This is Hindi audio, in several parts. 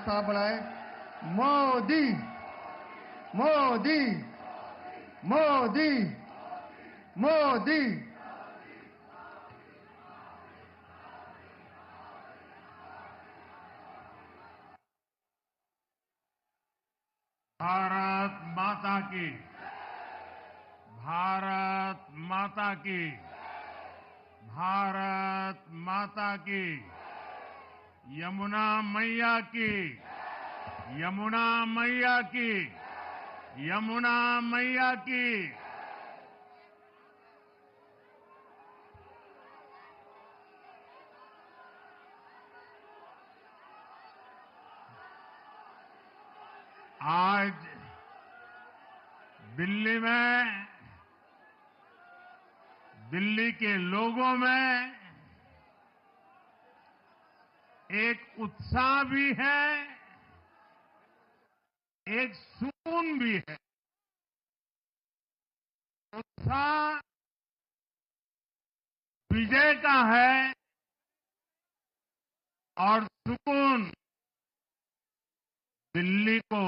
साहब बढ़ाए। मोदी मोदी मोदी मोदी। भारत माता की, भारत माता की, भारत माता की, यमुना मैया की, यमुना मैया की, यमुना मैया की। आज दिल्ली में, दिल्ली के लोगों में एक उत्साह भी है, एक सुकून भी है। उत्साह विजय का है और सुकून दिल्ली को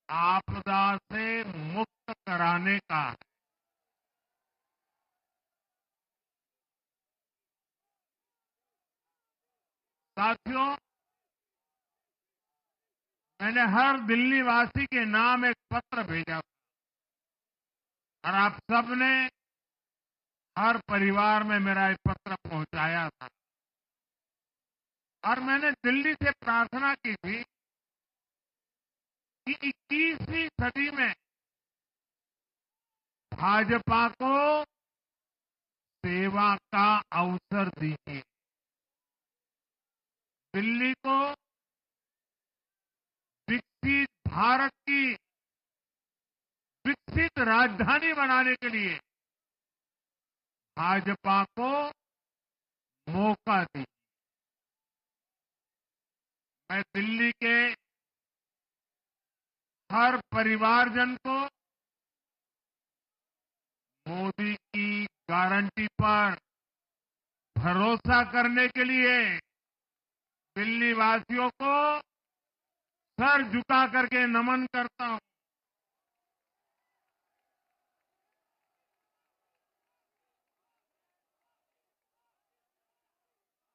आपदा से मुक्त कराने का है। साथियों, मैंने हर दिल्ली वासी के नाम एक पत्र भेजा और आप सबने हर परिवार में मेरा एक पत्र पहुंचाया था और मैंने दिल्ली से प्रार्थना की थी कि 21वीं सदी में भाजपा को सेवा का अवसर दीजिए, दिल्ली को विकसित भारत की विकसित राजधानी बनाने के लिए भाजपा को मौका दीजिए। मैं दिल्ली के हर परिवारजन को मोदी की गारंटी पर भरोसा करने के लिए दिल्ली वासियों को सर झुका करके नमन करता हूं।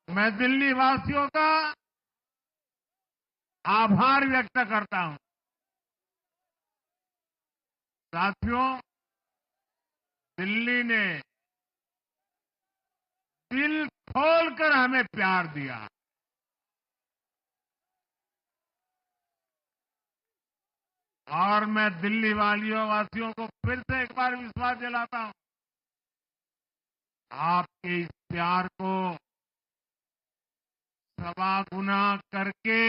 मैं दिल्ली वासियों का आभार व्यक्त करता हूं। साथियों, दिल्ली ने दिल खोलकर हमें प्यार दिया और मैं दिल्ली वासियों को फिर से एक बार विश्वास दिलाता हूं, आपके इस प्यार को सवा गुना करके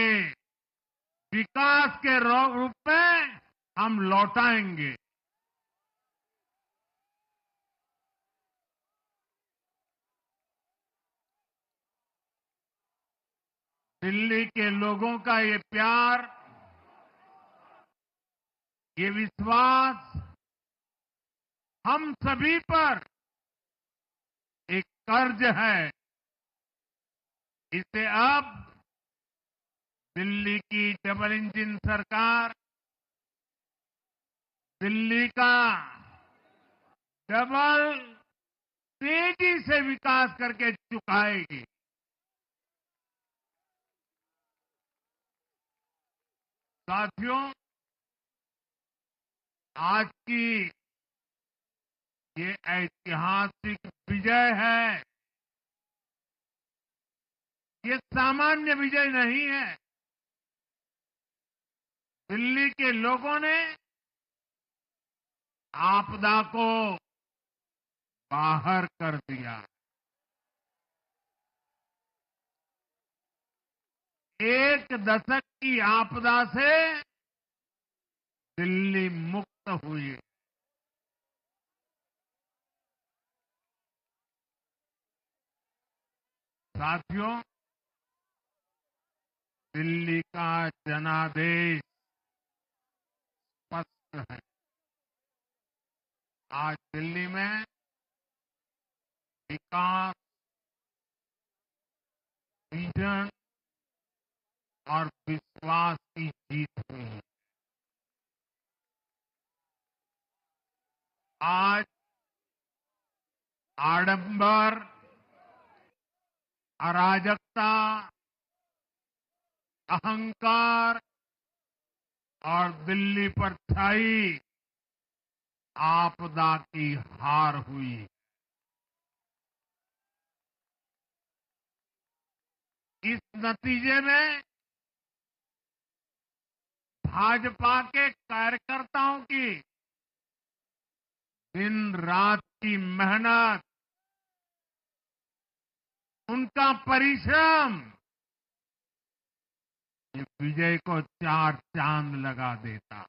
विकास के रूप में हम लौटाएंगे। दिल्ली के लोगों का ये प्यार, ये विश्वास हम सभी पर एक कर्ज है। इसे अब दिल्ली की डबल इंजन सरकार, दिल्ली का डबल तेजी से विकास करके चुकाएगी। साथियों, आज की ये ऐतिहासिक विजय है, ये सामान्य विजय नहीं है। दिल्ली के लोगों ने आपदा को बाहर कर दिया। एक दशक की आपदा से दिल्ली मुक्त हुई। साथियों, दिल्ली का जनादेश स्पष्ट है। आज दिल्ली में विकास, विजन और विश्वास की जीत हुई है। आज आडंबर, अराजकता, अहंकार और दिल्ली पर छाई आपदा की हार हुई। इस नतीजे में भाजपा के कार्यकर्ताओं की दिन रात की मेहनत, उनका परिश्रम ये विजय को चार चांद लगा देता।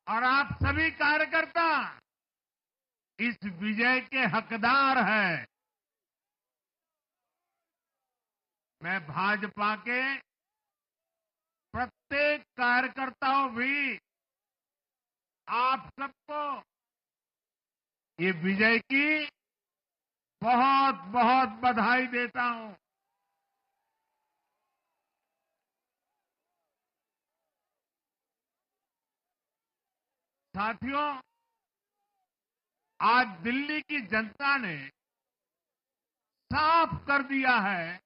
और आप सभी कार्यकर्ता इस विजय के हकदार हैं। मैं भाजपा के प्रत्येक कार्यकर्ताओं भी आप सबको ये विजय की बहुत बहुत बधाई देता हूं। साथियों, आज दिल्ली की जनता ने साफ कर दिया है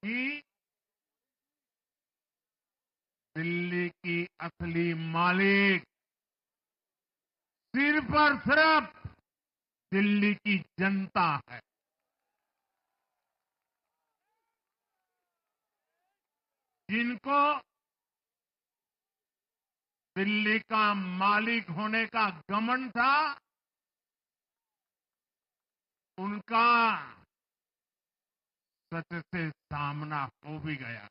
कि दिल्ली की असली मालिक सिर्फ और सिर्फ दिल्ली की जनता है। जिनको दिल्ली का मालिक होने का घमंड था, उनका सच से सामना हो भी गया।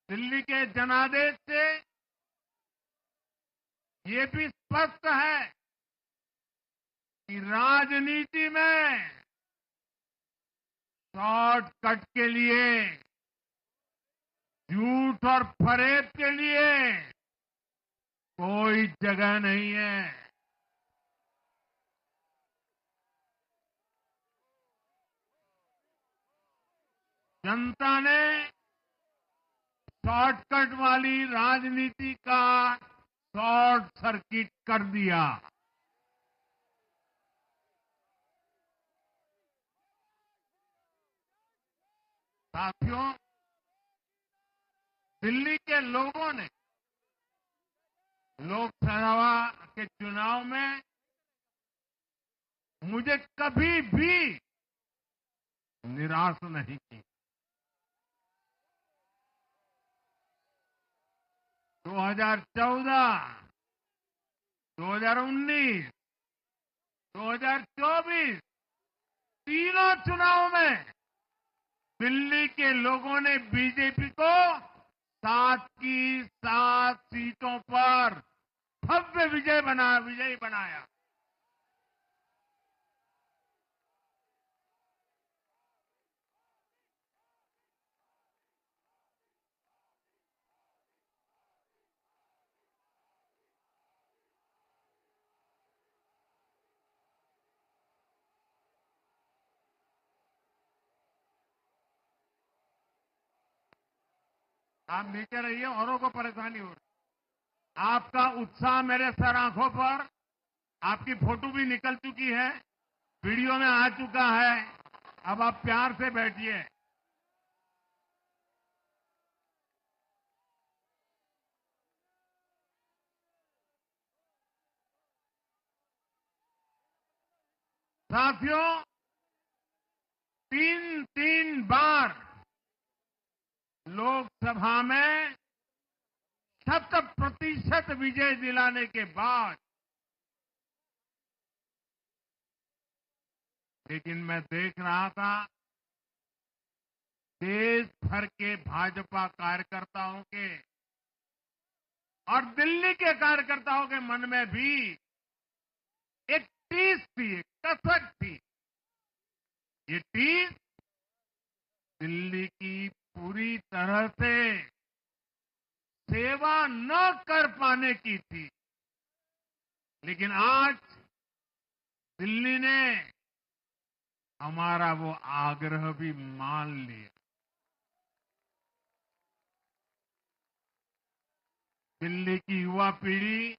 दिल्ली के जनादेश से ये भी स्पष्ट है कि राजनीति में शॉर्टकट के लिए, झूठ और फरेब के लिए कोई जगह नहीं है। जनता ने शॉर्टकट वाली राजनीति का शॉर्ट सर्किट कर दिया। साथियों, दिल्ली के लोगों ने लोकसभा के चुनाव में मुझे कभी भी निराश नहीं की। 2014, 2019, 2024 तीनों चुनाव में दिल्ली के लोगों ने बीजेपी को 7 की 7 सीटों पर भव्य विजयी बनाया। आप नीचे रहिए, औरों को परेशानी हो रही। आपका उत्साह मेरे सर आंखों पर, आपकी फोटो भी निकल चुकी है, वीडियो में आ चुका है। अब आप प्यार से बैठिए। साथियों, 3 बार लोकसभा में 100% विजय दिलाने के बाद, लेकिन मैं देख रहा था देश भर के भाजपा कार्यकर्ताओं के और दिल्ली के कार्यकर्ताओं के मन में भी एक टीस थी, एक कसक थी। ये टीस दिल्ली की पूरी तरह से सेवा न कर पाने की थी। लेकिन आज दिल्ली ने हमारा वो आग्रह भी मान लिया। दिल्ली की युवा पीढ़ी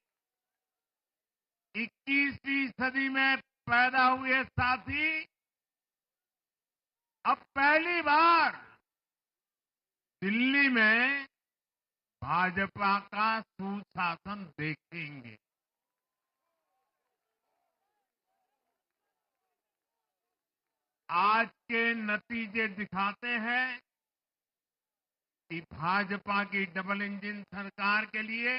21वीं सदी में पैदा हुए साथी अब पहली बार दिल्ली में भाजपा का सुशासन देखेंगे। आज के नतीजे दिखाते हैं कि भाजपा की डबल इंजन सरकार के लिए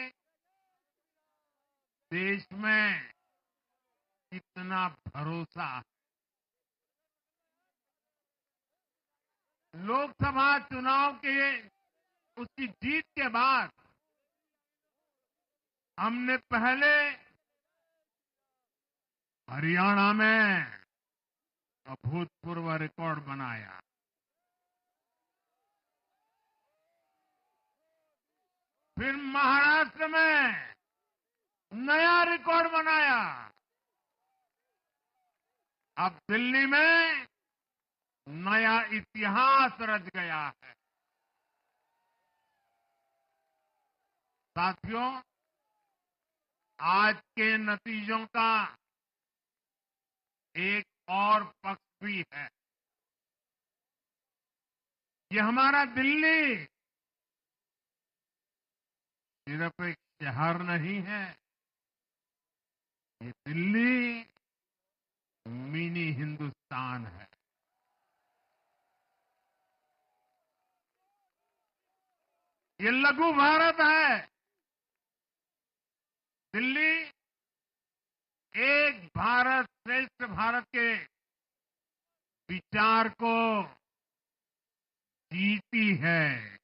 देश में कितना भरोसा है। लोकसभा चुनाव के उसकी जीत के बाद हमने पहले हरियाणा में अभूतपूर्व रिकॉर्ड बनाया। फिर महाराष्ट्र में नया रिकॉर्ड बनाया। अब दिल्ली में नया इतिहास रच गया है। साथियों, आज के नतीजों का एक और पक्ष भी है। ये हमारा दिल्ली सिर्फ एक शहर नहीं है, ये दिल्ली मिनी हिंदुस्तान है। ये लघु भारत है। दिल्ली एक भारत श्रेष्ठ भारत के विचार को जीती है,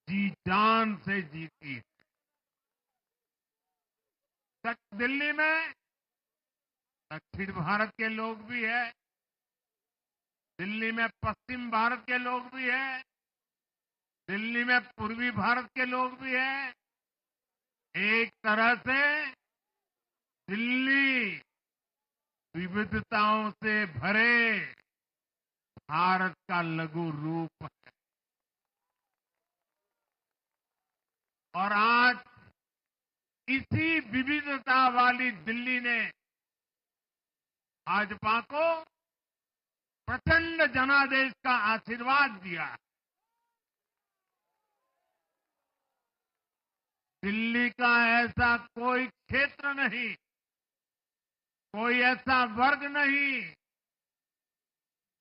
जी जान से जीती है। दिल्ली में दक्षिण भारत के लोग भी हैं, दिल्ली में पश्चिम भारत के लोग भी हैं, दिल्ली में पूर्वी भारत के लोग भी हैं। एक तरह से दिल्ली विविधताओं से भरे भारत का लघु रूप है। और आज इसी विविधता वाली दिल्ली ने भाजपा को प्रचंड जनादेश का आशीर्वाद दिया। दिल्ली का ऐसा कोई क्षेत्र नहीं, कोई ऐसा वर्ग नहीं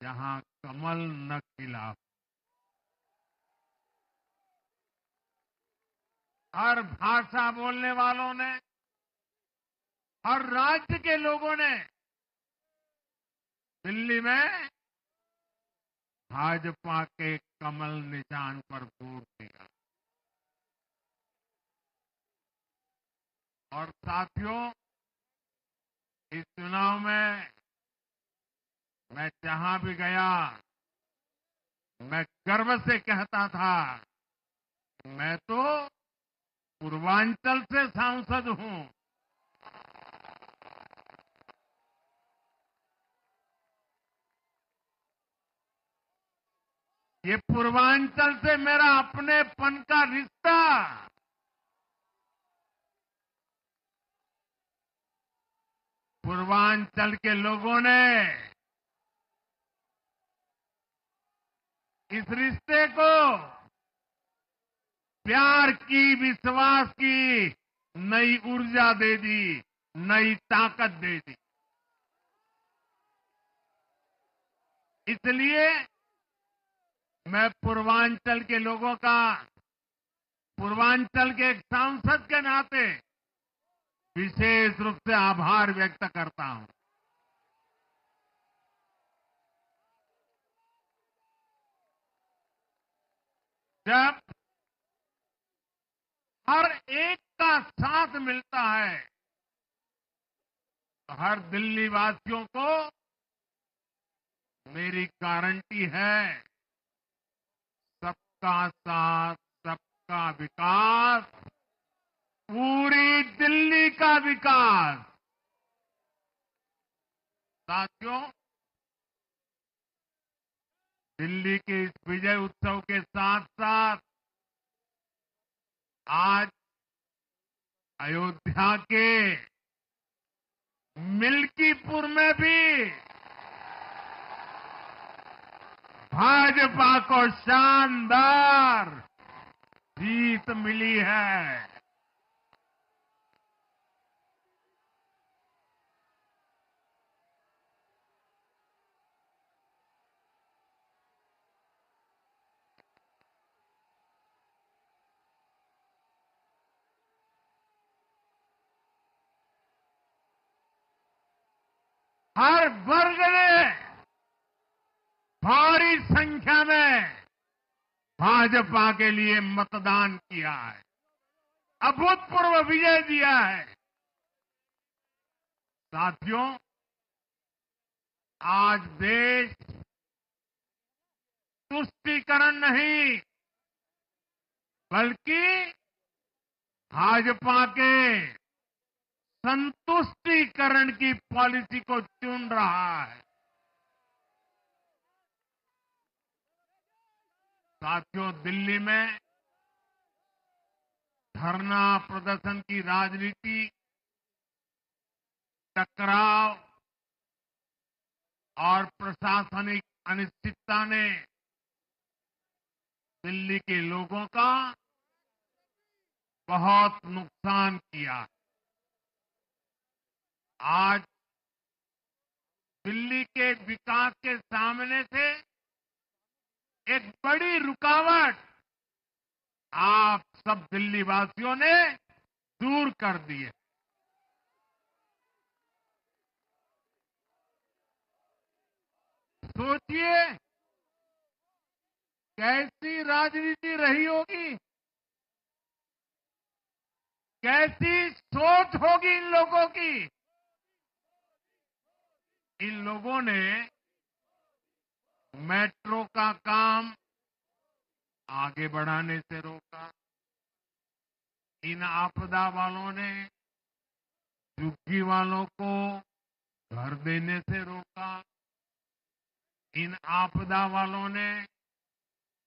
जहां कमल न खिला हो। हर भाषा बोलने वालों ने, हर राज्य के लोगों ने दिल्ली में भाजपा के कमल निशान पर वोट दिया। और साथियों, इस चुनाव में मैं जहां भी गया, मैं गर्व से कहता था, मैं तो पूर्वांचल से सांसद हूं। ये पूर्वांचल से मेरा अपनेपन का रिश्ता, पूर्वांचल के लोगों ने इस रिश्ते को प्यार की, विश्वास की नई ऊर्जा दे दी, नई ताकत दे दी। इसलिए मैं पूर्वांचल के लोगों का, पूर्वांचल के एक सांसद के नाते विशेष रूप से आभार व्यक्त करता हूं। जब हर एक का साथ मिलता है तो हर दिल्ली वासियों को मेरी गारंटी है, सबका साथ, सबका का विकास, पूरी दिल्ली का विकास। साथियों, दिल्ली के इस विजय उत्सव के साथ साथ आज अयोध्या के मिल्कीपुर में भी भाजपा को शानदार जीत मिली है। हर वर्ग ने भारी संख्या में भाजपा के लिए मतदान किया है, अभूतपूर्व विजय दिया है। साथियों, आज देश तुष्टीकरण नहीं बल्कि भाजपा के संतुष्टीकरण की पॉलिसी को चुन रहा है। साथियों, दिल्ली में धरना प्रदर्शन की राजनीति, टकराव और प्रशासनिक अनिश्चितता ने दिल्ली के लोगों का बहुत नुकसान किया। आज दिल्ली के विकास के सामने से एक बड़ी रुकावट आप सब दिल्ली वासियों ने दूर कर दी है। सोचिए कैसी राजनीति रही होगी, कैसी सोच होगी इन लोगों की। इन लोगों ने मेट्रो का काम आगे बढ़ाने से रोका। इन आपदा वालों ने झुग्गी वालों को घर देने से रोका। इन आपदा वालों ने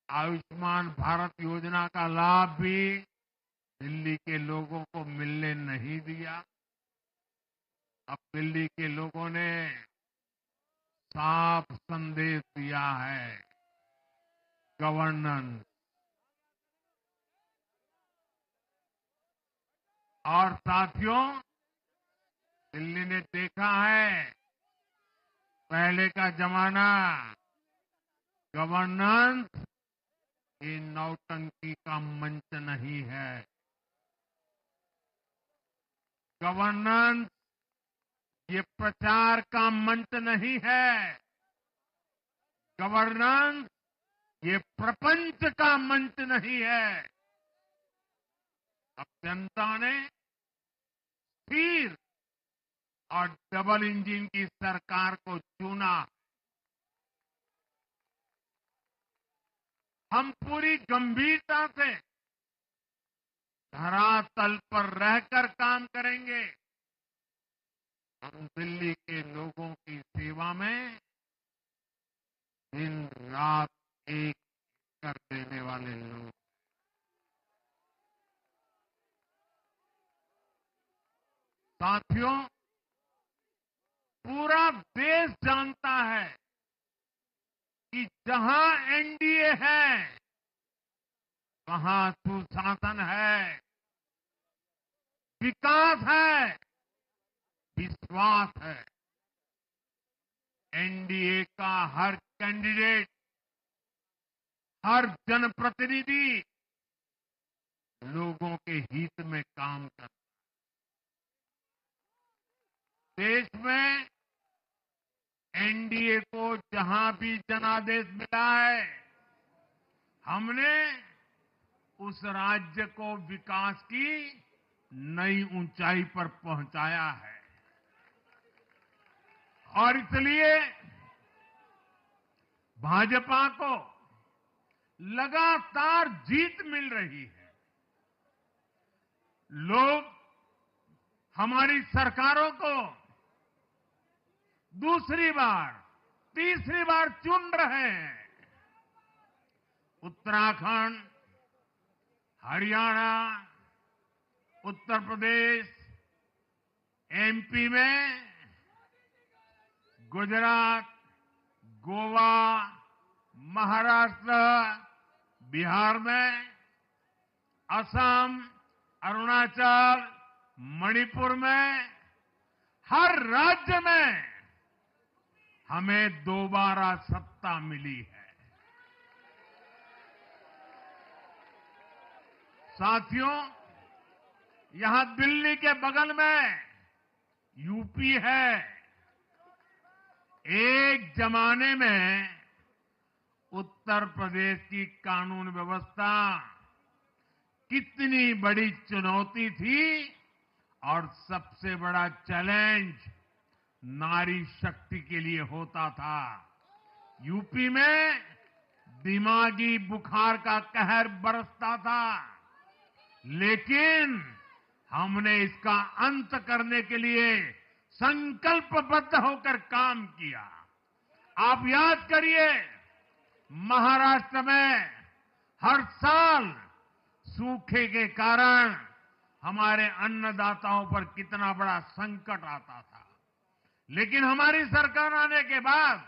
आयुष्मान भारत योजना का लाभ भी दिल्ली के लोगों को मिलने नहीं दिया। अब दिल्ली के लोगों ने साफ संदेश दिया है, गवर्नेंस। और साथियों, दिल्ली ने देखा है पहले का जमाना, गवर्नेंस ये नौटंकी का मंच नहीं है। गवर्नेंस ये प्रचार का मंच नहीं है। गवर्नेंस ये प्रपंच का मंच नहीं है। अब जनता ने स्थिर और डबल इंजन की सरकार को चुना। हम पूरी गंभीरता से धरातल पर रहकर काम करेंगे। हम दिल्ली के लोगों की सेवा में दिन रात एक कर देने वाले लोग। साथियों, पूरा देश जानता है कि जहां एनडीए है वहां सुशासन है, विकास है, विश्वास है। एनडीए का हर कैंडिडेट, हर जनप्रतिनिधि लोगों के हित में काम करता है। देश में एनडीए को जहां भी जनादेश मिला है, हमने उस राज्य को विकास की नई ऊंचाई पर पहुंचाया है। और इसलिए भाजपा को लगातार जीत मिल रही है। लोग हमारी सरकारों को दूसरी बार, तीसरी बार चुन रहे हैं। उत्तराखंड, हरियाणा, उत्तर प्रदेश, एमपी में, गुजरात, गोवा, महाराष्ट्र, बिहार में, असम, अरुणाचल, मणिपुर में, हर राज्य में हमें दोबारा सत्ता मिली है। साथियों, यहां दिल्ली के बगल में यूपी है। एक जमाने में उत्तर प्रदेश की कानून व्यवस्था कितनी बड़ी चुनौती थी और सबसे बड़ा चैलेंज नारी शक्ति के लिए होता था। यूपी में दिमागी बुखार का कहर बरसता था, लेकिन हमने इसका अंत करने के लिए संकल्पबद्ध होकर काम किया। आप याद करिए, महाराष्ट्र में हर साल सूखे के कारण हमारे अन्नदाताओं पर कितना बड़ा संकट आता था, लेकिन हमारी सरकार आने के बाद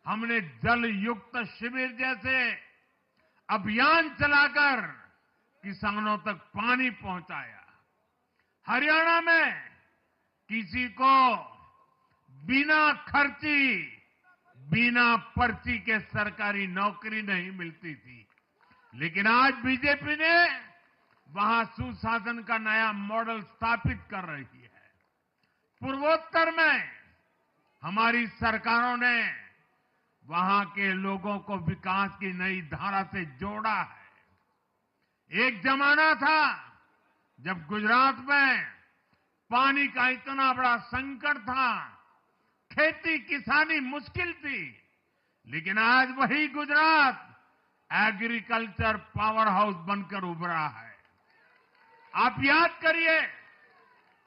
हमने जल युक्त शिविर जैसे अभियान चलाकर किसानों तक पानी पहुंचाया। हरियाणा में किसी को बिना खर्ची, बिना पर्ची के सरकारी नौकरी नहीं मिलती थी, लेकिन आज बीजेपी ने वहां सुशासन का नया मॉडल स्थापित कर रही है। पूर्वोत्तर में हमारी सरकारों ने वहां के लोगों को विकास की नई धारा से जोड़ा है। एक जमाना था जब गुजरात में पानी का इतना बड़ा संकट था, खेती किसानी मुश्किल थी, लेकिन आज वही गुजरात एग्रीकल्चर पावर हाउस बनकर उभरा है। आप याद करिए,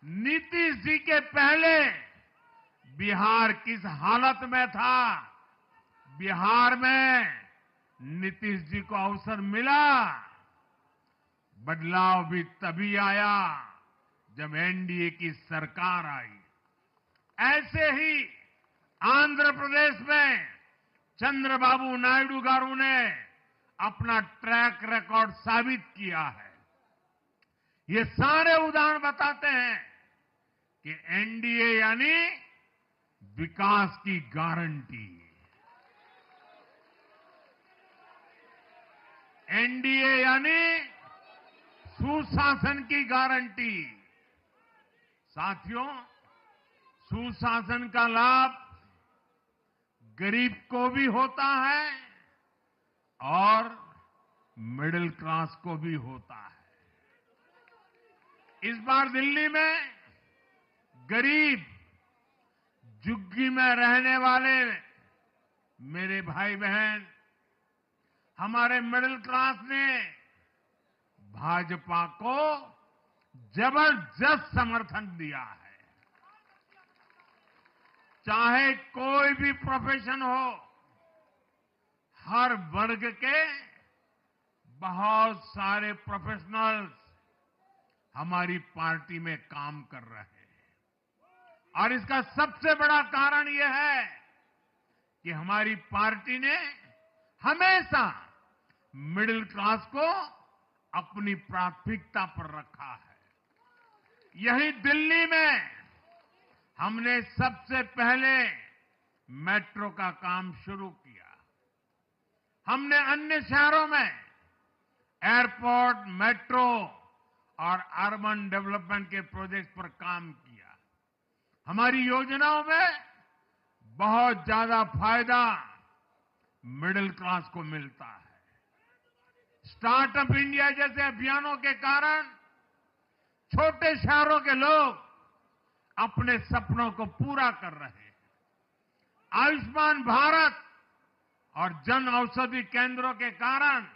नीतीश जी के पहले बिहार किस हालत में था। बिहार में नीतीश जी को अवसर मिला। बदलाव भी तभी आया जब एनडीए की सरकार आई। ऐसे ही आंध्र प्रदेश में चंद्रबाबू नायडू गारू ने अपना ट्रैक रिकॉर्ड साबित किया है। ये सारे उदाहरण बताते हैं कि एनडीए यानी विकास की गारंटी। एनडीए यानी सुशासन की गारंटी। साथियों, सुशासन का लाभ गरीब को भी होता है और मिडिल क्लास को भी होता है। इस बार दिल्ली में गरीब, झुग्गी में रहने वाले मेरे भाई बहन, हमारे मिडिल क्लास ने भाजपा को जबरदस्त समर्थन दिया है। चाहे कोई भी प्रोफेशन हो, हर वर्ग के बहुत सारे प्रोफेशनल्स हमारी पार्टी में काम कर रहे हैं। और इसका सबसे बड़ा कारण यह है कि हमारी पार्टी ने हमेशा मिडिल क्लास को अपनी प्राथमिकता पर रखा है। यही दिल्ली में हमने सबसे पहले मेट्रो का काम शुरू किया। हमने अन्य शहरों में एयरपोर्ट, मेट्रो और अर्बन डेवलपमेंट के प्रोजेक्ट पर काम किया। हमारी योजनाओं में बहुत ज्यादा फायदा मिडिल क्लास को मिलता है। स्टार्टअप इंडिया जैसे अभियानों के कारण छोटे शहरों के लोग अपने सपनों को पूरा कर रहे हैं। आयुष्मान भारत और जन औषधि केंद्रों के कारण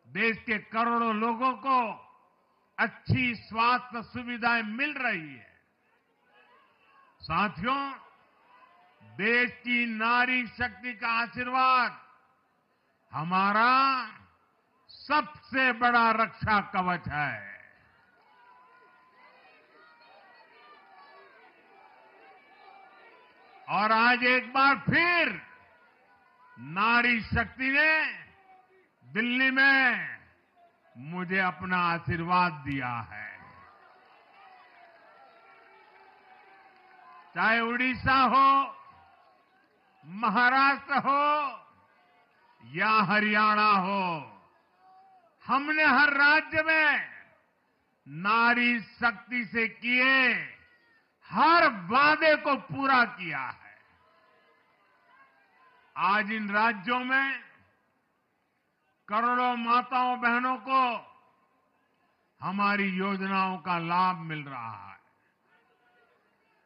देश के करोड़ों लोगों को अच्छी स्वास्थ्य सुविधाएं मिल रही है। साथियों, देश की नारी शक्ति का आशीर्वाद हमारा सबसे बड़ा रक्षा कवच है। और आज एक बार फिर नारी शक्ति ने दिल्ली में मुझे अपना आशीर्वाद दिया है। चाहे उड़ीसा हो, महाराष्ट्र हो या हरियाणा हो, हमने हर राज्य में नारी शक्ति से किए हर वादे को पूरा किया है। आज इन राज्यों में करोड़ों माताओं बहनों को हमारी योजनाओं का लाभ मिल रहा है।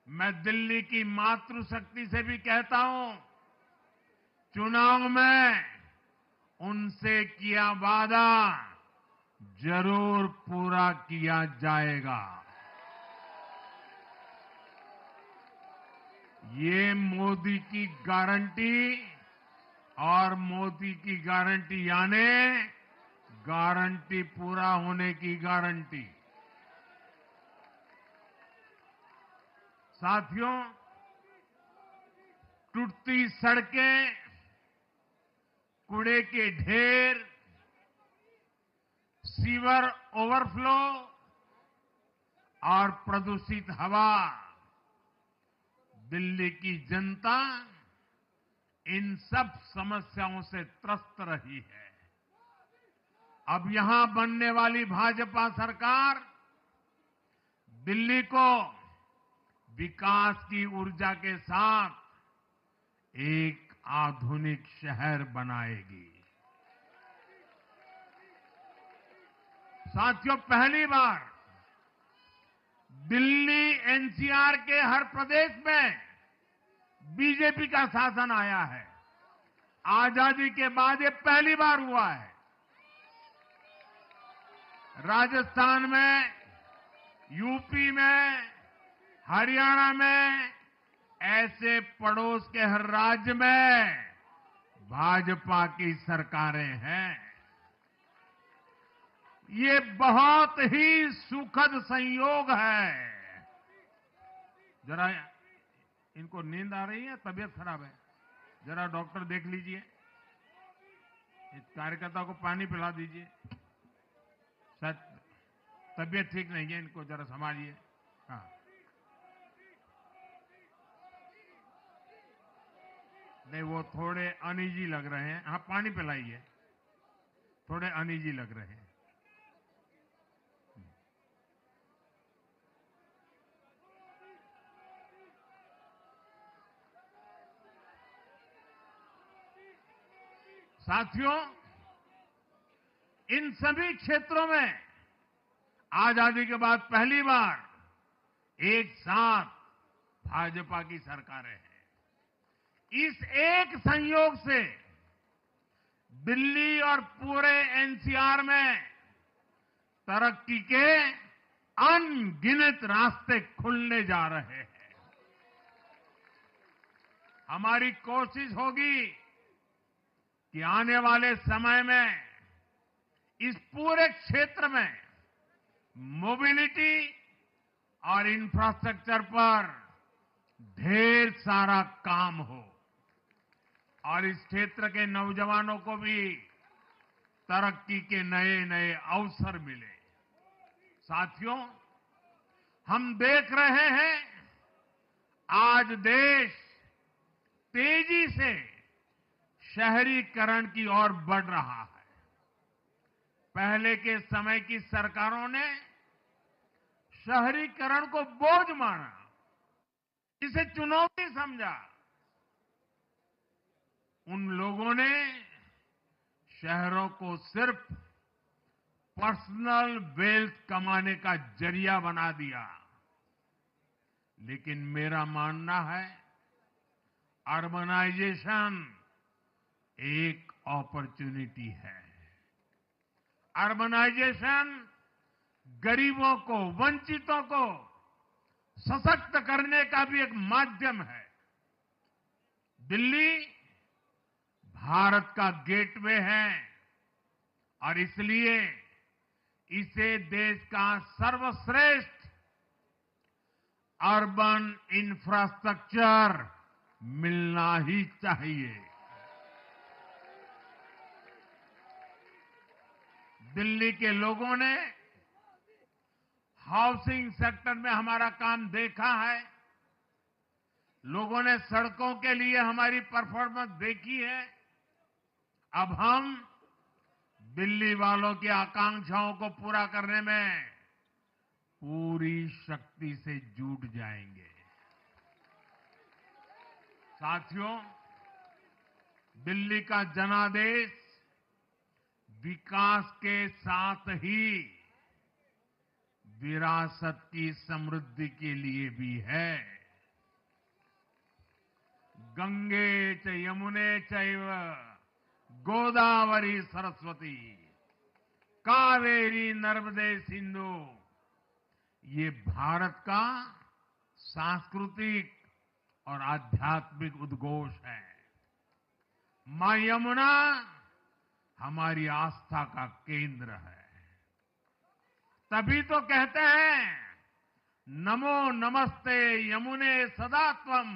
मैं दिल्ली की मातृशक्ति से भी कहता हूं, चुनाव में उनसे किया वादा जरूर पूरा किया जाएगा। ये मोदी की गारंटी और मोदी की गारंटी यानी गारंटी पूरा होने की गारंटी। साथियों, टूटती सड़कें, कूड़े के ढेर, सीवर ओवरफ्लो और प्रदूषित हवा, दिल्ली की जनता इन सब समस्याओं से त्रस्त रही है। अब यहां बनने वाली भाजपा सरकार दिल्ली को विकास की ऊर्जा के साथ एक आधुनिक शहर बनाएगी। साथियों, पहली बार दिल्ली एनसीआर के हर प्रदेश में बीजेपी का शासन आया है। आजादी के बाद ये पहली बार हुआ है। राजस्थान में, यूपी में, हरियाणा में, ऐसे पड़ोस के हर राज्य में भाजपा की सरकारें हैं। ये बहुत ही सुखद संयोग है। जरा इनको नींद आ रही है, तबीयत खराब है, जरा डॉक्टर देख लीजिए। इस कार्यकर्ता को पानी पिला दीजिए, शायद तबीयत ठीक नहीं है, इनको जरा संभालिए। हाँ, नहीं, वो थोड़े अनईजी लग रहे हैं। हाँ, पानी पिलाइए, थोड़े अनईजी लग रहे हैं। साथियों, इन सभी क्षेत्रों में आजादी के बाद पहली बार एक साथ भाजपा की सरकारें हैं। इस एक संयोग से दिल्ली और पूरे एनसीआर में तरक्की के अनगिनत रास्ते खुलने जा रहे हैं। हमारी कोशिश होगी कि आने वाले समय में इस पूरे क्षेत्र में मोबिलिटी और इंफ्रास्ट्रक्चर पर ढेर सारा काम हो और इस क्षेत्र के नौजवानों को भी तरक्की के नए नए अवसर मिले। साथियों, हम देख रहे हैं आज देश तेजी से शहरीकरण की ओर बढ़ रहा है। पहले के समय की सरकारों ने शहरीकरण को बोझ माना, इसे चुनौती समझा। उन लोगों ने शहरों को सिर्फ पर्सनल वेल्थ कमाने का जरिया बना दिया। लेकिन मेरा मानना है, अर्बनाइजेशन एक अपॉर्चुनिटी है। अर्बनाइजेशन गरीबों को, वंचितों को सशक्त करने का भी एक माध्यम है। दिल्ली भारत का गेटवे है और इसलिए इसे देश का सर्वश्रेष्ठ अर्बन इंफ्रास्ट्रक्चर मिलना ही चाहिए। दिल्ली के लोगों ने हाउसिंग सेक्टर में हमारा काम देखा है, लोगों ने सड़कों के लिए हमारी परफॉर्मेंस देखी है। अब हम दिल्ली वालों की आकांक्षाओं को पूरा करने में पूरी शक्ति से जुट जाएंगे। साथियों, दिल्ली का जनादेश विकास के साथ ही विरासत की समृद्धि के लिए भी है। गंगे च यमुने चैव गोदावरी सरस्वती कावेरी नर्मदे सिंधु, ये भारत का सांस्कृतिक और आध्यात्मिक उद्घोष है। मां यमुना हमारी आस्था का केंद्र है। तभी तो कहते हैं नमो नमस्ते यमुने सदा त्वम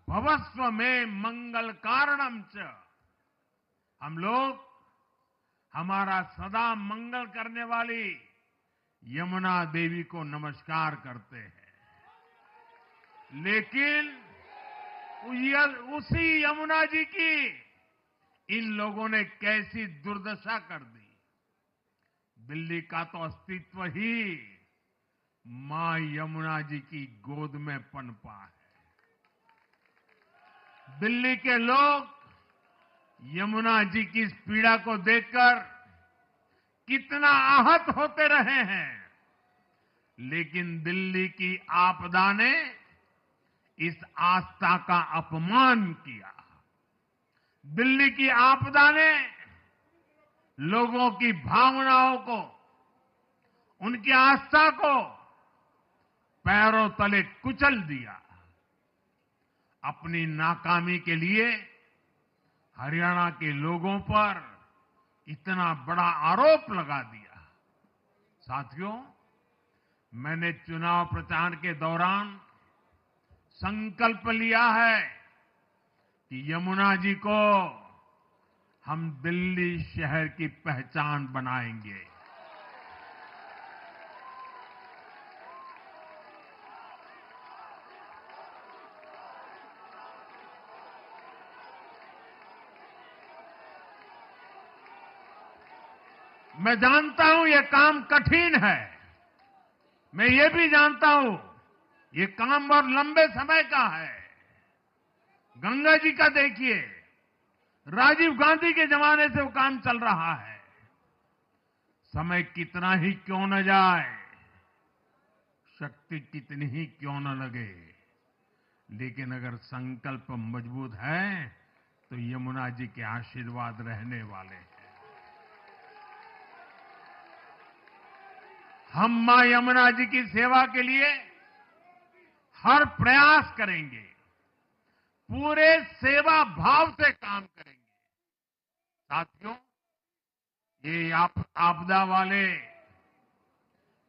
भवस्व में मंगल कारणम च। हम लोग हमारा सदा मंगल करने वाली यमुना देवी को नमस्कार करते हैं। लेकिन उसी यमुना जी की इन लोगों ने कैसी दुर्दशा कर दी। दिल्ली का तो अस्तित्व ही मां यमुना जी की गोद में पनपा है। दिल्ली के लोग यमुना जी की इस पीड़ा को देखकर कितना आहत होते रहे हैं, लेकिन दिल्ली की आपदा ने इस आस्था का अपमान किया। दिल्ली की आपदा ने लोगों की भावनाओं को, उनकी आस्था को पैरों तले कुचल दिया। अपनी नाकामी के लिए हरियाणा के लोगों पर इतना बड़ा आरोप लगा दिया। साथियों, मैंने चुनाव प्रचार के दौरान संकल्प लिया है कि यमुना जी को हम दिल्ली शहर की पहचान बनाएंगे। मैं जानता हूं ये काम कठिन है। मैं ये भी जानता हूं ये काम बहुत लंबे समय का है। गंगा जी का देखिए, राजीव गांधी के जमाने से वो काम चल रहा है। समय कितना ही क्यों न जाए, शक्ति कितनी ही क्यों न लगे, लेकिन अगर संकल्प मजबूत है तो यमुना जी के आशीर्वाद रहने वाले हैं। हम मां यमुना जी की सेवा के लिए हर प्रयास करेंगे, पूरे सेवा भाव से काम करेंगे। साथियों, ये आपदा वाले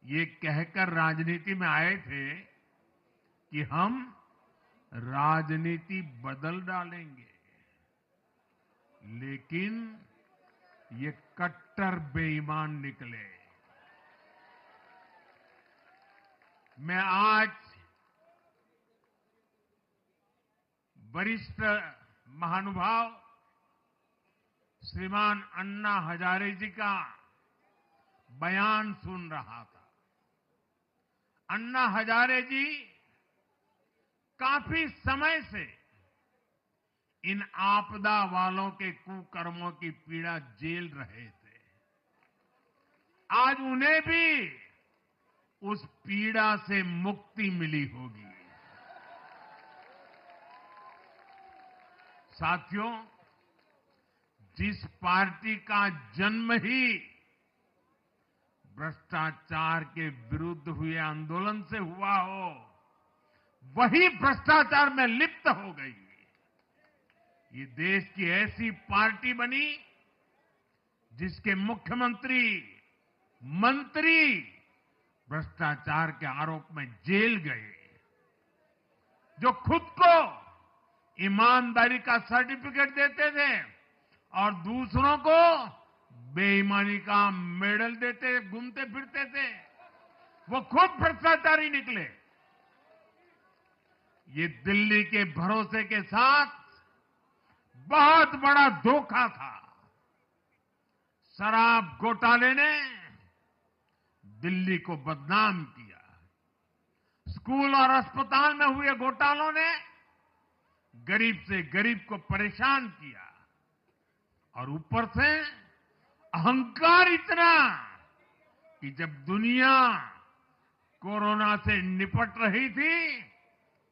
ये कहकर राजनीति में आए थे कि हम राजनीति बदल डालेंगे, लेकिन ये कट्टर बेईमान निकले। मैं आज वरिष्ठ महानुभाव श्रीमान अन्ना हजारे जी का बयान सुन रहा था। अन्ना हजारे जी काफी समय से इन आपदा वालों के कुकर्मों की पीड़ा झेल रहे थे। आज उन्हें भी उस पीड़ा से मुक्ति मिली होगी। साथियों, जिस पार्टी का जन्म ही भ्रष्टाचार के विरुद्ध हुए आंदोलन से हुआ हो, वही भ्रष्टाचार में लिप्त हो गई। ये देश की ऐसी पार्टी बनी जिसके मुख्यमंत्री, मंत्री भ्रष्टाचार के आरोप में जेल गए, जो खुद को ईमानदारी का सर्टिफिकेट देते थे और दूसरों को बेईमानी का मेडल देते घूमते फिरते थे, वो खुद भ्रष्टाचारी निकले। ये दिल्ली के भरोसे के साथ बहुत बड़ा धोखा था। शराब घोटाले ने दिल्ली को बदनाम किया। स्कूल और अस्पताल में हुए घोटालों ने गरीब से गरीब को परेशान किया और ऊपर से अहंकार इतना कि जब दुनिया कोरोना से निपट रही थी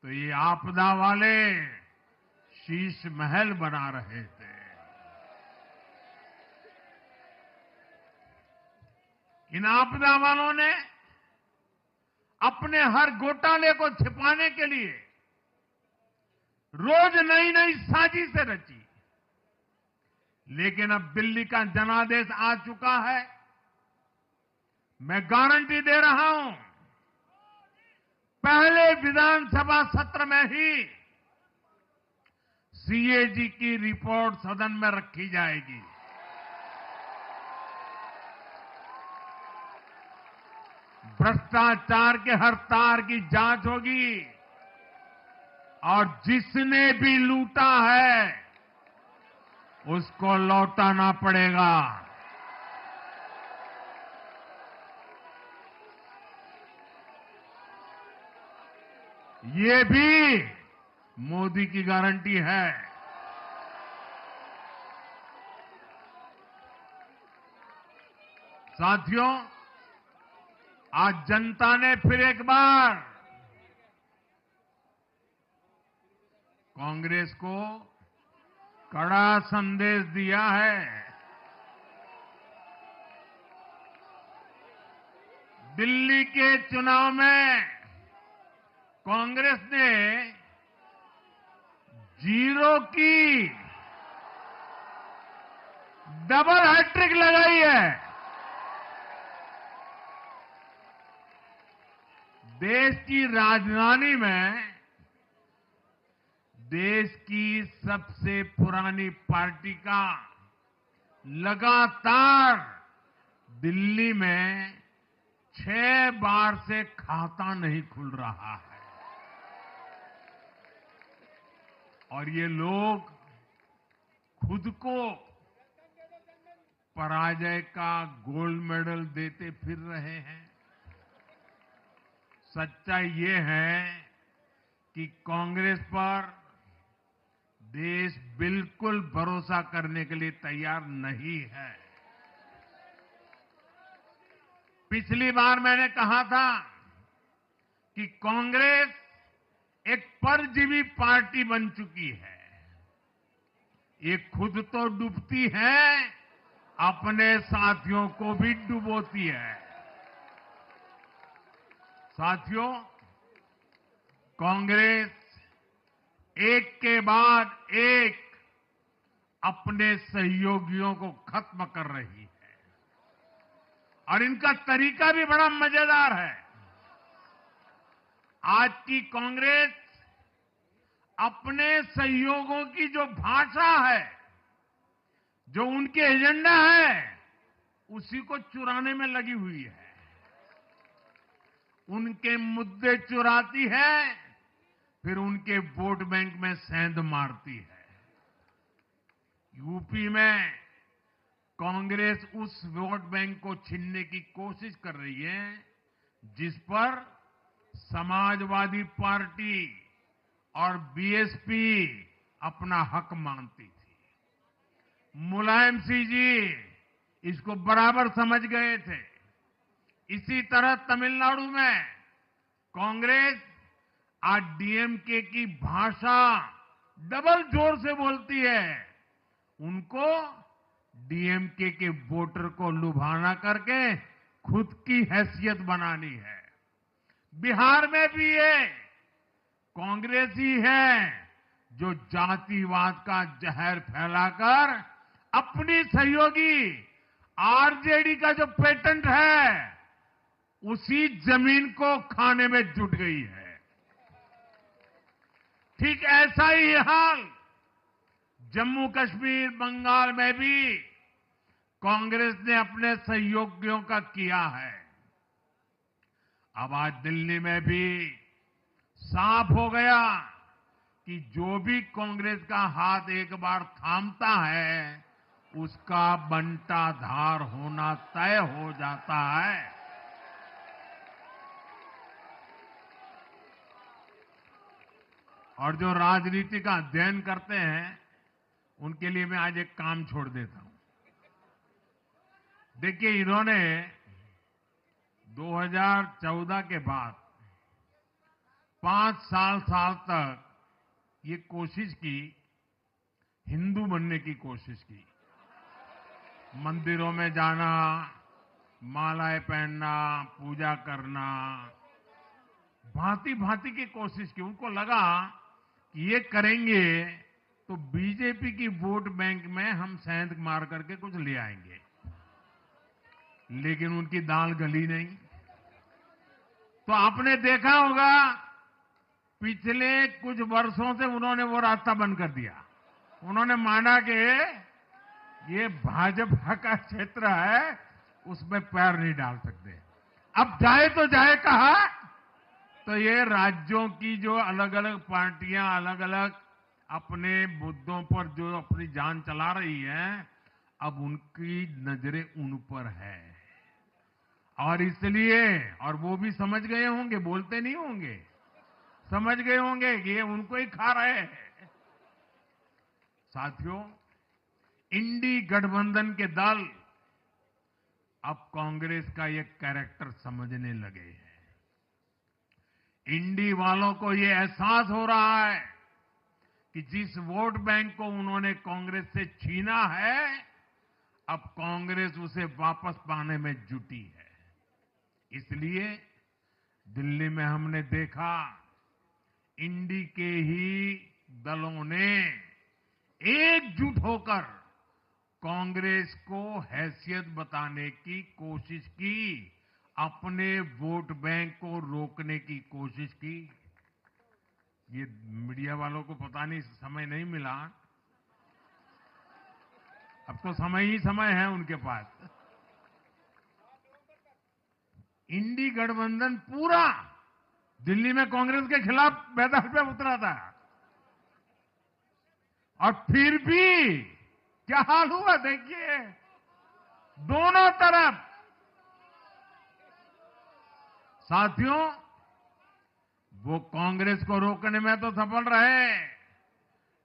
तो ये आपदा वाले शीश महल बना रहे थे। इन आपदा वालों ने अपने हर घोटाले को छिपाने के लिए रोज नई नई साजिशें रची। लेकिन अब दिल्ली का जनादेश आ चुका है। मैं गारंटी दे रहा हूं, पहले विधानसभा सत्र में ही सीएजी की रिपोर्ट सदन में रखी जाएगी। भ्रष्टाचार के हर तार की जांच होगी और जिसने भी लूटा है उसको लौटाना पड़ेगा। ये भी मोदी की गारंटी है। साथियों, आज जनता ने फिर एक बार कांग्रेस को कड़ा संदेश दिया है। दिल्ली के चुनाव में कांग्रेस ने 0 की डबल हैट्रिक लगाई है। देश की राजधानी में देश की सबसे पुरानी पार्टी का लगातार दिल्ली में 6 बार से खाता नहीं खुल रहा है और ये लोग खुद को पराजय का गोल्ड मेडल देते फिर रहे हैं। सच्चाई ये है कि कांग्रेस पर देश बिल्कुल भरोसा करने के लिए तैयार नहीं है। पिछली बार मैंने कहा था कि कांग्रेस एक परजीवी पार्टी बन चुकी है। ये खुद तो डूबती है, अपने साथियों को भी डुबोती है। साथियों, कांग्रेस एक के बाद एक अपने सहयोगियों को खत्म कर रही है और इनका तरीका भी बड़ा मजेदार है। आज की कांग्रेस अपने सहयोगियों की जो भाषा है, जो उनके एजेंडा है, उसी को चुराने में लगी हुई है। उनके मुद्दे चुराती है, फिर उनके वोट बैंक में सेंध मारती है। यूपी में कांग्रेस उस वोट बैंक को छीनने की कोशिश कर रही है जिस पर समाजवादी पार्टी और बीएसपी अपना हक मानती थी। मुलायम सिंह जी इसको बराबर समझ गए थे। इसी तरह तमिलनाडु में कांग्रेस आज डीएमके की भाषा डबल जोर से बोलती है। उनको डीएमके के वोटर को लुभाना करके खुद की हैसियत बनानी है। बिहार में भी ये कांग्रेस ही है जो जातिवाद का जहर फैलाकर अपनी सहयोगी आरजेडी का जो पेटेंट है उसी जमीन को खाने में जुट गई है। ठीक ऐसा ही हाल जम्मू कश्मीर, बंगाल में भी कांग्रेस ने अपने सहयोगियों का किया है। अब आज दिल्ली में भी साफ हो गया कि जो भी कांग्रेस का हाथ एक बार थामता है उसका बंटाधार होना तय हो जाता है। और जो राजनीति का अध्ययन करते हैं उनके लिए मैं आज एक काम छोड़ देता हूं। देखिए, इन्होंने 2014 के बाद 5 साल तक ये कोशिश की, हिंदू बनने की कोशिश की। मंदिरों में जाना, मालाएं पहनना, पूजा करना, भांति भांति की कोशिश की। उनको लगा कि ये करेंगे तो बीजेपी की वोट बैंक में हम सेंध मार करके कुछ ले आएंगे, लेकिन उनकी दाल गली नहीं। तो आपने देखा होगा पिछले कुछ वर्षों से उन्होंने वो रास्ता बंद कर दिया। उन्होंने माना कि ये भाजपा का क्षेत्र है, उसमें पैर नहीं डाल सकते। अब जाए तो जाए कहा, तो ये राज्यों की जो अलग अलग पार्टियां अलग अलग अपने मुद्दों पर जो अपनी जान चला रही हैं, अब उनकी नजरें उन पर है। और इसलिए, और वो भी समझ गए होंगे, बोलते नहीं होंगे, समझ गए होंगे कि ये उनको ही खा रहे हैं। साथियों, इंडी गठबंधन के दल अब कांग्रेस का ये कैरेक्टर समझने लगे हैं। इंडी वालों को ये एहसास हो रहा है कि जिस वोट बैंक को उन्होंने कांग्रेस से छीना है, अब कांग्रेस उसे वापस पाने में जुटी है। इसलिए दिल्ली में हमने देखा इंडी के ही दलों ने एकजुट होकर कांग्रेस को हैसियत बताने की कोशिश की, अपने वोट बैंक को रोकने की कोशिश की। ये मीडिया वालों को पता नहीं, समय नहीं मिला। अब तो समय ही समय है उनके पास। इंडी गठबंधन पूरा दिल्ली में कांग्रेस के खिलाफ मैदान पे उतरा था, और फिर भी क्या हाल हुआ देखिए, दोनों तरफ। साथियों, वो कांग्रेस को रोकने में तो सफल रहे,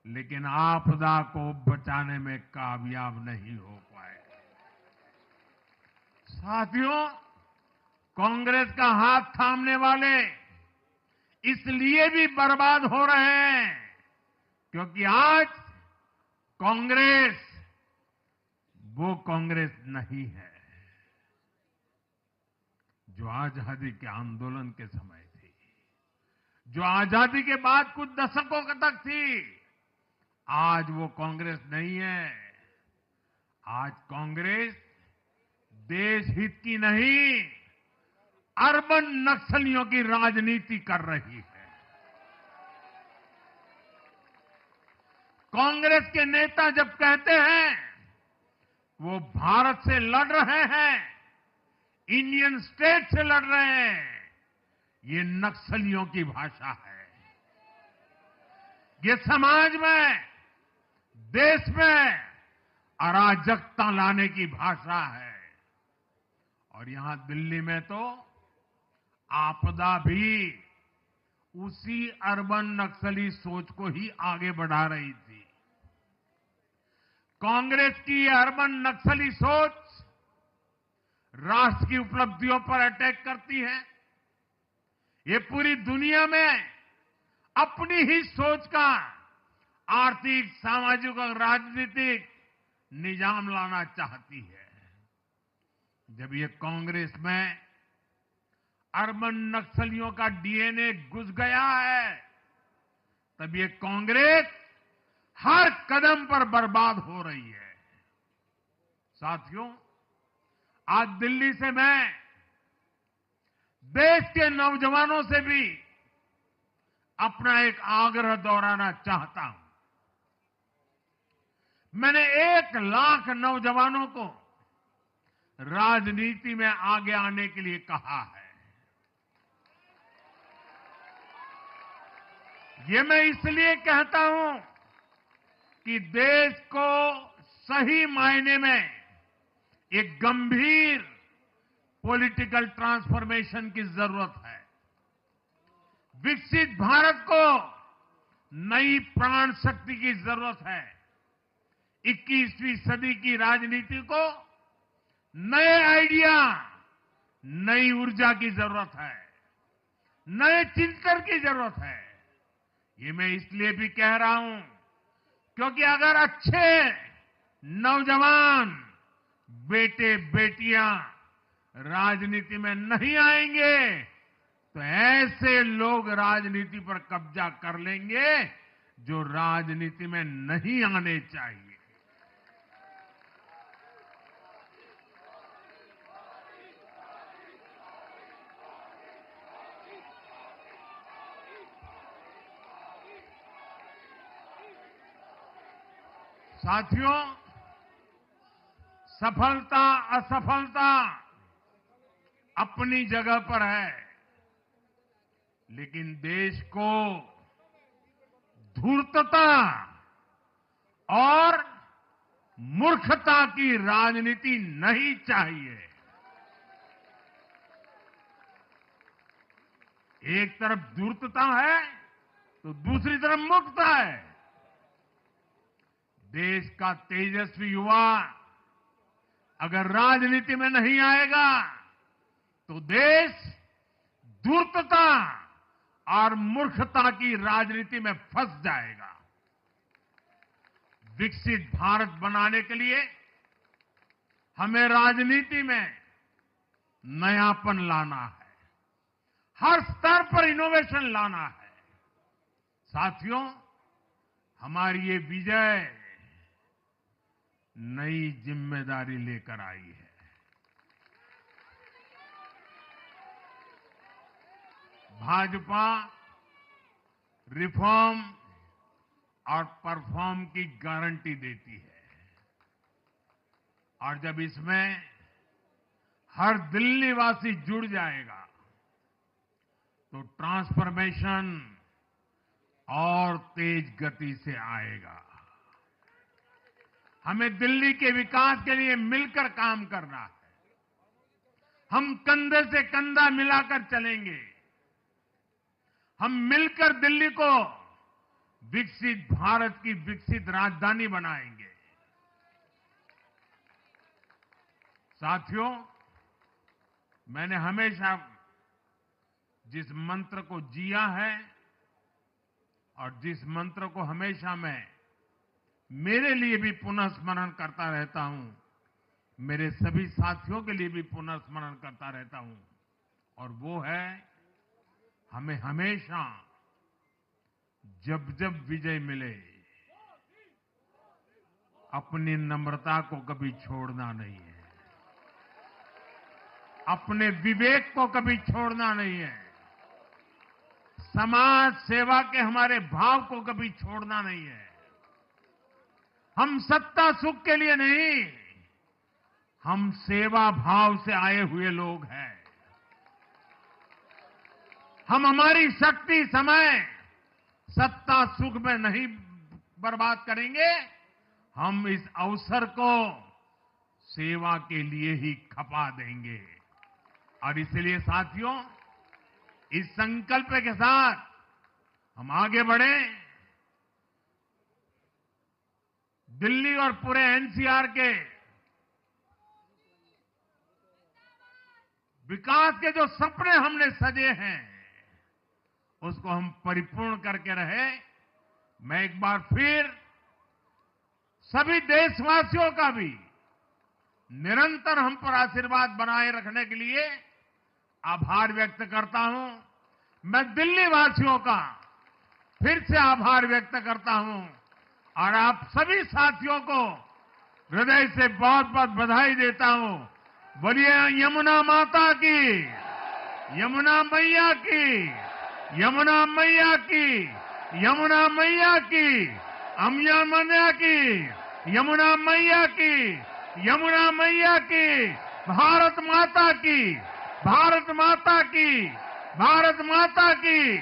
लेकिन आपदा को बचाने में कामयाब नहीं हो पाए। साथियों, कांग्रेस का हाथ थामने वाले इसलिए भी बर्बाद हो रहे हैं क्योंकि आज कांग्रेस वो कांग्रेस नहीं है जो आजादी के आंदोलन के समय थी, जो आजादी के बाद कुछ दशकों तक थी। आज वो कांग्रेस नहीं है। आज कांग्रेस देश हित की नहीं, अर्बन नक्सलियों की राजनीति कर रही है। कांग्रेस के नेता जब कहते हैं वो भारत से लड़ रहे हैं, इंडियन स्टेट से लड़ रहे हैं, ये नक्सलियों की भाषा है। ये समाज में, देश में अराजकता लाने की भाषा है। और यहां दिल्ली में तो आपदा भी उसी अर्बन नक्सली सोच को ही आगे बढ़ा रही थी। कांग्रेस की अर्बन नक्सली सोच राष्ट्र की उपलब्धियों पर अटैक करती है। ये पूरी दुनिया में अपनी ही सोच का आर्थिक, सामाजिक और राजनीतिक निजाम लाना चाहती है। जब ये कांग्रेस में अर्बन नक्सलियों का डीएनए घुस गया है, तब ये कांग्रेस हर कदम पर बर्बाद हो रही है। साथियों, आज दिल्ली से मैं देश के नौजवानों से भी अपना एक आग्रह दोहराना चाहता हूं। मैंने 1 लाख नौजवानों को राजनीति में आगे आने के लिए कहा है। ये मैं इसलिए कहता हूं कि देश को सही मायने में एक गंभीर पॉलिटिकल ट्रांसफॉर्मेशन की जरूरत है। विकसित भारत को नई प्राण शक्ति की जरूरत है। 21वीं सदी की राजनीति को नए आइडिया, नई ऊर्जा की जरूरत है, नए चिंतन की जरूरत है। ये मैं इसलिए भी कह रहा हूं क्योंकि अगर अच्छे नौजवान बेटे बेटियां राजनीति में नहीं आएंगे तो ऐसे लोग राजनीति पर कब्जा कर लेंगे जो राजनीति में नहीं आने चाहिए। साथियों, सफलता असफलता अपनी जगह पर है, लेकिन देश को धूर्तता और मूर्खता की राजनीति नहीं चाहिए। एक तरफ धूर्तता है तो दूसरी तरफ मूर्खता है। देश का तेजस्वी युवा अगर राजनीति में नहीं आएगा तो देश धूर्तता और मूर्खता की राजनीति में फंस जाएगा। विकसित भारत बनाने के लिए हमें राजनीति में नयापन लाना है, हर स्तर पर इनोवेशन लाना है। साथियों, हमारी ये विजय नई जिम्मेदारी लेकर आई है। भाजपा रिफॉर्म और परफॉर्म की गारंटी देती है और जब इसमें हर दिल्ली वासी जुड़ जाएगा तो ट्रांसफॉर्मेशन और तेज गति से आएगा। हमें दिल्ली के विकास के लिए मिलकर काम करना है। हम कंधे से कंधा मिलाकर चलेंगे। हम मिलकर दिल्ली को विकसित भारत की विकसित राजधानी बनाएंगे। साथियों, मैंने हमेशा जिस मंत्र को जिया है और जिस मंत्र को हमेशा मैं मेरे लिए भी पुनः स्मरण करता रहता हूं, मेरे सभी साथियों के लिए भी पुनः स्मरण करता रहता हूं, और वो है हमें हमेशा जब जब विजय मिले अपनी नम्रता को कभी छोड़ना नहीं है, अपने विवेक को कभी छोड़ना नहीं है, समाज सेवा के हमारे भाव को कभी छोड़ना नहीं है। हम सत्ता सुख के लिए नहीं, हम सेवा भाव से आए हुए लोग हैं। हम हमारी शक्ति समय सत्ता सुख में नहीं बर्बाद करेंगे, हम इस अवसर को सेवा के लिए ही खपा देंगे। और इसलिए साथियों, इस संकल्प के साथ हम आगे बढ़ें। दिल्ली और पूरे एनसीआर के विकास के जो सपने हमने सजे हैं उसको हम परिपूर्ण करके रहे। मैं एक बार फिर सभी देशवासियों का भी निरंतर हम पर आशीर्वाद बनाए रखने के लिए आभार व्यक्त करता हूं। मैं दिल्ली वासियों का फिर से आभार व्यक्त करता हूं और आप सभी साथियों को हृदय से बहुत बहुत बधाई देता हूं। बोलिए यमुना माता की, यमुना मैया की, यमुना मैया की, यमुना मैया की, अम्या मैया की, यमुना मैया की, यमुना मैया की, भारत माता की, भारत माता की, भारत माता की।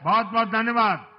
बहुत बहुत धन्यवाद।